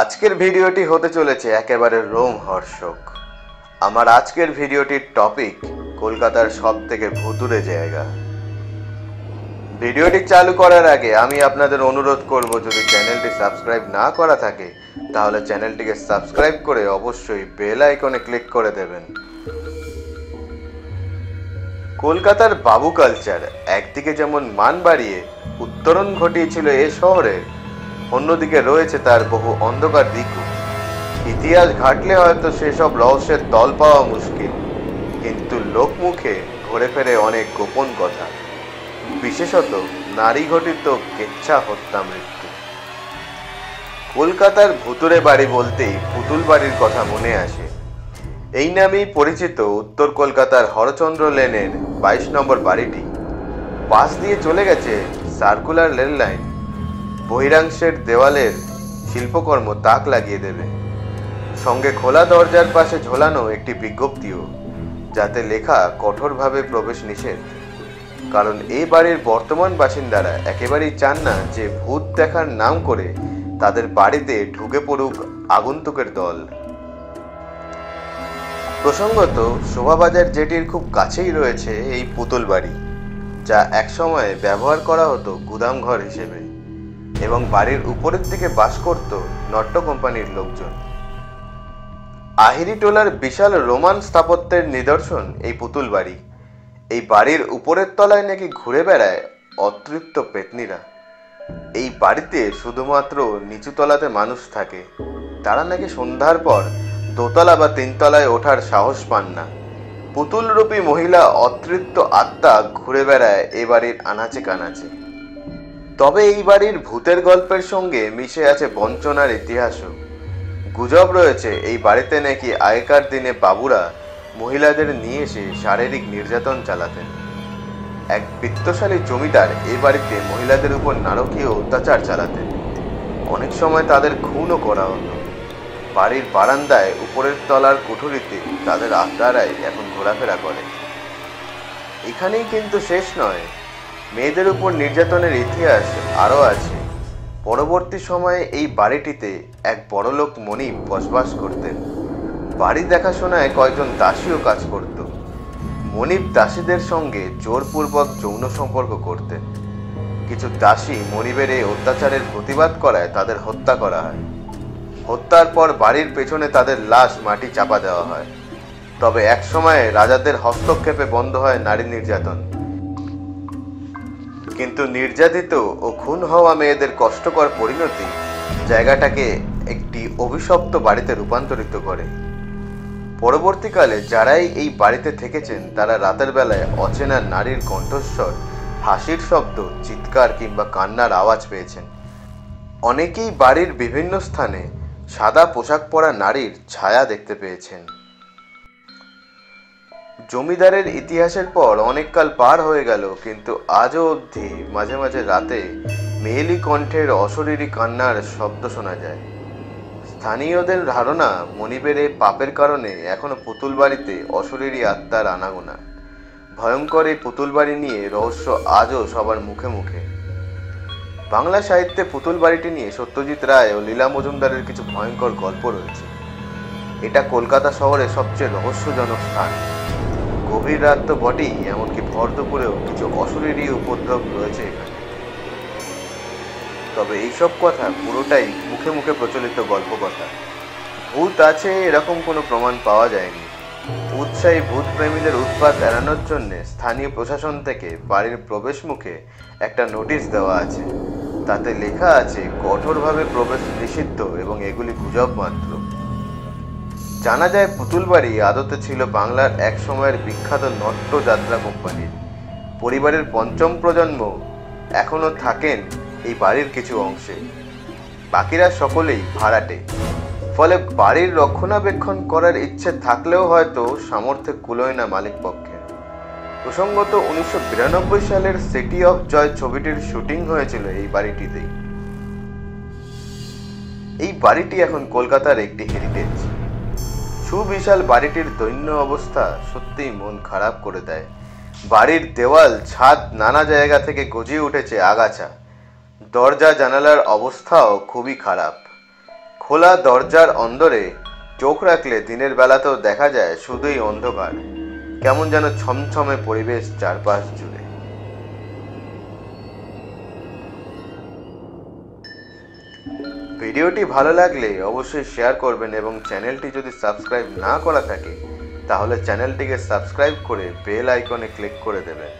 আজকের ভিডিওটি হতে চলেছে একেবারে রোমহর্ষক। আমার আজকের ভিডিওটির টপিক কলকাতার সবথেকে ভুতুড়ে জায়গা। ভিডিওটি চালু করার আগে আমি আপনাদের অনুরোধ করব, যদি চ্যানেলটি সাবস্ক্রাইব না করা থাকে তাহলে চ্যানেলটিকে সাবস্ক্রাইব করে অবশ্যই বেল আইকনে ক্লিক করে দেবেন। কলকাতার বাবু কালচার একদিকে যেমন মান বাড়িয়ে উত্তরণ ঘটিয়েছিল এ শহরে, অন্যদিকে রয়েছে তার বহু অন্ধকার দিকও। ইতিহাস ঘাটলে হয়তো সেসব রহস্যের তল পাওয়া মুশকিল, কিন্তু লোকমুখে ঘুরে ফেরে অনেক গোপন কথা, বিশেষত নারী ঘটিত কেচ্ছা হত্যা মৃত্যু। কলকাতার ভুতুড়ে বাড়ি বলতেই পুতুল বাড়ির কথা মনে আসে। এই নামেই পরিচিত উত্তর কলকাতার হরচন্দ্র লেনের 22 নম্বর বাড়িটি। পাশ দিয়ে চলে গেছে সার্কুলার রেল লাইন। বহিরাংশের দেওয়ালের শিল্পকর্ম তাক লাগিয়ে দেবে, সঙ্গে খোলা দরজার পাশে ঝোলানো একটি বিজ্ঞপ্তিও, যাতে লেখা কঠোরভাবে প্রবেশ নিষেধ। কারণ এই বাড়ির বর্তমান বাসিন্দারা একেবারেই চান না যে ভূত দেখার নাম করে তাদের বাড়িতে ঢুকে পড়ুক আগন্তুকের দল। প্রসঙ্গত শোভাবাজার জেটির খুব কাছেই রয়েছে এই পুতুল বাড়ি, যা একসময় ব্যবহার করা হতো গুদামঘর হিসেবে, এবং বাড়ির উপরের দিকে বাস করত নট্য কোম্পানির লোকজন। আহিরি টোলার বিশাল রোমান স্থাপত্যের নিদর্শন এই পুতুল বাড়ি। এই বাড়ির উপরের তলায় নাকি ঘুরে বেড়ায় অতৃপ্ত পেতনিরা। এই বাড়িতে শুধুমাত্র নিচু তলাতে মানুষ থাকে, তারা নাকি সন্ধ্যার পর দোতলা বা তিনতলায় ওঠার সাহস পান না। পুতুলরূপী মহিলা অতৃপ্ত আত্মা ঘুরে বেড়ায় এ বাড়ির আনাচে কানাচে। তবে এই বাড়ির ভূতের গল্পের সঙ্গে মিশে আছে বঞ্চনার ইতিহাসও। গুজব রয়েছে এই বাড়িতে নাকি আগেকার দিনে বাবুরা মহিলাদের নিয়ে এসে শারীরিক নির্যাতন চালাতেন। এক বিত্তশালী জমিদার এই বাড়িতে মহিলাদের উপর নারকীয় অত্যাচার চালাতেন। অনেক সময় তাদের খুনও করা হতো। বাড়ির বারান্দায় উপরের তলার কুঠুরিতে তাদের আত্মারাই এখন ঘোরাফেরা করে। এখানেই কিন্তু শেষ নয়, মেয়েদের উপর নির্যাতনের ইতিহাস আরও আছে। পরবর্তী সময়ে এই বাড়িটিতে এক বড়লোক মনিব বসবাস করতেন। বাড়ি দেখাশোনায় কয়েকজন দাসীও কাজ করত। মনিব দাসীদের সঙ্গে জোরপূর্বক যৌন সম্পর্ক করতেন। কিছু দাসী মনিবের এই অত্যাচারের প্রতিবাদ করায় তাদের হত্যা করা হয়। হত্যার পর বাড়ির পেছনে তাদের লাশ মাটি চাপা দেওয়া হয়। তবে এক সময়ে রাজাদের হস্তক্ষেপে বন্ধ হয় নারী নির্যাতন, কিন্তু নির্যাতিত ও খুন হওয়া মেয়েদের কষ্টকর পরিণতি জায়গাটাকে একটি অভিশপ্ত বাড়িতে রূপান্তরিত করে। পরবর্তীকালে যারাই এই বাড়িতে থেকেছেন তারা রাতের বেলায় অচেনা নারীর কণ্ঠস্বর, হাসির শব্দ, চিৎকার কিংবা কান্নার আওয়াজ পেয়েছেন। অনেকেই বাড়ির বিভিন্ন স্থানে সাদা পোশাক পরা নারীর ছায়া দেখতে পেয়েছেন। জমিদারের ইতিহাসের পর অনেককাল পার হয়ে গেল, কিন্তু আজও অবধি মাঝে মাঝে রাতে মেয়েলি কণ্ঠের অশরীরী কান্নার শব্দ শোনা যায়। স্থানীয়দের ধারণা, মনিবের এই পাপের কারণে এখনো পুতুল বাড়িতে অশরীরী আত্মার আনাগোনা। ভয়ঙ্কর এই পুতুল বাড়ি নিয়ে রহস্য আজও সবার মুখে মুখে। বাংলা সাহিত্যে পুতুল বাড়িটি নিয়ে সত্যজিৎ রায় ও লীলা মজুমদারের কিছু ভয়ঙ্কর গল্প রয়েছে। এটা কলকাতা শহরের সবচেয়ে রহস্যজনক স্থান। গভীর রাত তো বটেই, এমনকি ভর দুপুরেও কিছু অশরীরী উপদ্রব রয়েছে এখানে। তবে এইসব কথা পুরোটাই মুখে মুখে প্রচলিত গল্প কথা। ভূত আছে এরকম কোনো প্রমাণ পাওয়া যায়নি। উৎসাহী ভূত প্রেমীদের উৎপাত এড়ানোর জন্য স্থানীয় প্রশাসন থেকে বাড়ির প্রবেশ মুখে একটা নোটিশ দেওয়া আছে। তাতে লেখা আছে কঠোরভাবে প্রবেশ নিষিদ্ধ এবং এগুলি গুজব মাত্র। জানা যায় পুতুল বাড়ি আদতে ছিল বাংলার এক সময়ের বিখ্যাত নট্য যাত্রা কোম্পানির। পরিবারের পঞ্চম প্রজন্ম এখনো থাকেন এই বাড়ির কিছু অংশে, বাকিরা সকলেই ভাড়াটে। ফলে বাড়ির রক্ষণাবেক্ষণ করার ইচ্ছে থাকলেও হয়তো সামর্থ্যে কুলোয় না মালিক পক্ষে। প্রসঙ্গত 1992 সালের সিটি অফ জয় ছবিটির শুটিং হয়েছিল এই বাড়িটিতেই। এই বাড়িটি এখন কলকাতার একটি হেরিটেজ। সুবিশাল বাড়িটির দৈন্য অবস্থা সত্যিই মন খারাপ করে দেয়। বাড়ির দেওয়াল, ছাদ নানা জায়গা থেকে গজিয়ে উঠেছে আগাছা। দরজা জানালার অবস্থাও খুবই খারাপ। খোলা দরজার অন্দরে চোখ রাখলে দিনের বেলাতেও দেখা যায় শুধুই অন্ধকার, কেমন যেন ছমছমে পরিবেশ চারপাশ জুড়ে। ভিডিওটি ভালো লাগলে অবশ্যই শেয়ার করবেন এবং চ্যানেলটি যদি সাবস্ক্রাইব না করা থাকে তাহলে চ্যানেলটিকে সাবস্ক্রাইব করে বেল আইকনে ক্লিক করে দেবেন।